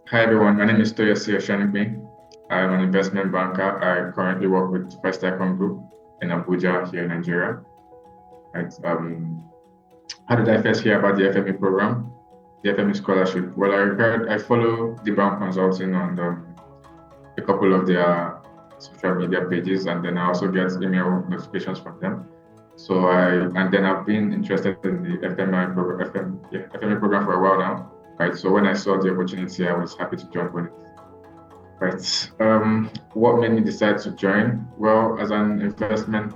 Hi everyone, my name is Toyosi. I'm an investment banker. I currently work with First Icon Group in Abuja here in Nigeria. Right. How did I first hear about the FME program, the FME scholarship? Well, I follow dbrownconsulting Consulting on a couple of their social media pages, and then I also get email notifications from them. And then I've been interested in the FME program for a while now. Right. So when I saw the opportunity, I was happy to jump on it. Right. What made me decide to join? Well, as an investment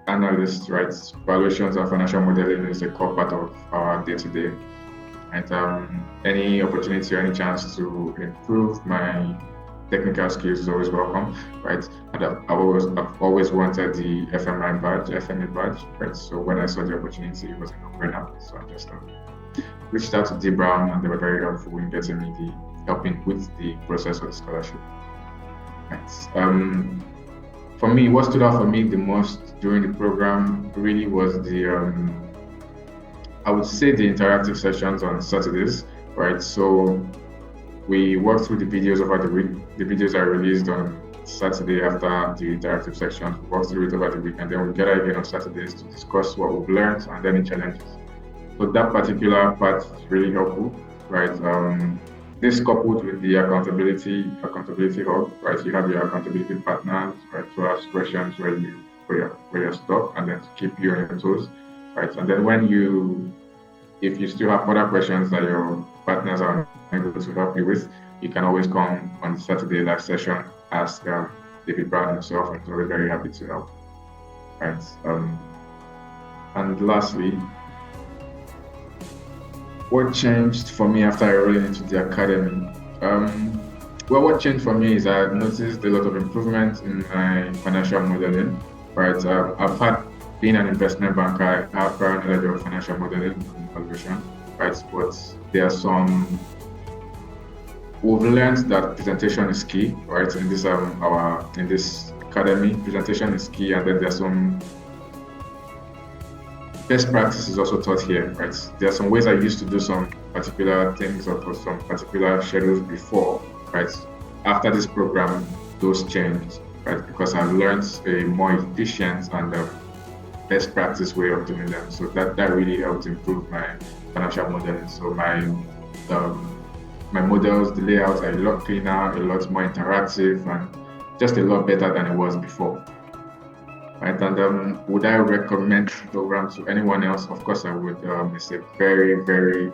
analyst, right, valuations and financial modeling is a core part of our day-to-day. And any opportunity or any chance to improve my technical skills is always welcome, right? And I've always wanted the FME badge, right? So when I saw the opportunity, it was a no-brainer. So I just reached out to D Brown, and they were very helpful in getting me helping with the process of the scholarship. Right. For me, what stood out for me the most during the program really was I would say the interactive sessions on Saturdays, right? So we worked through the videos over the week. The videos are released on Saturday after the interactive sections. We work through it over the week, and then we gather again on Saturdays to discuss what we've learned and any challenges. So that particular part is really helpful, right? This coupled with the accountability hub, right? You have your accountability partners, right? To ask questions where you're stuck, and then to keep you on your toes, right? And then if you still have other questions that your partners are able to help you with, you can always come on the Saturday live session, ask David Brown himself, and we're very happy to help, right? And lastly, what changed for me after I enrolled into the academy? Well, what changed for me is I noticed a lot of improvement in my financial modeling. Right, I've had being an investment banker, I have prior knowledge of financial modeling and valuation. Right, but there are some. We've learned that presentation is key. Right, in this academy, presentation is key, and then there's some best practice is also taught here, right? There are some ways I used to do some particular things or for some particular schedules before, right? After this program, those changed, right? Because I learned a more efficient and best practice way of doing them. So that really helped improve my financial modeling. So my models, the layouts are a lot cleaner, a lot more interactive, and just a lot better than it was before. Right, and would I recommend the program to anyone else? Of course, I would. It's a very, very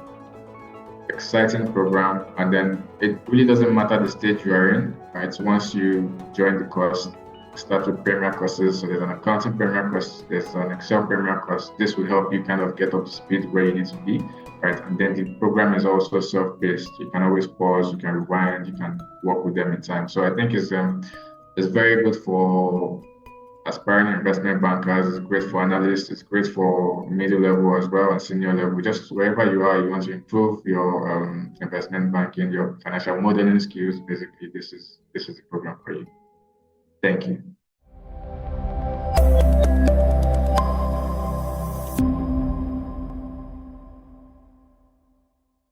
exciting program, and then it really doesn't matter the stage you are in, right? So once you join the course, start with premier courses. So there's an accounting premier course, there's an Excel premier course. This will help you kind of get up to speed where you need to be, right? And then the program is also self-paced. You can always pause, you can rewind, you can work with them in time. So I think it's very good for aspiring investment bankers, it's great for analysts, it's great for middle level as well and senior level. Just wherever you are, you want to improve your investment banking, your financial modeling skills. Basically, this is the program for you. Thank you.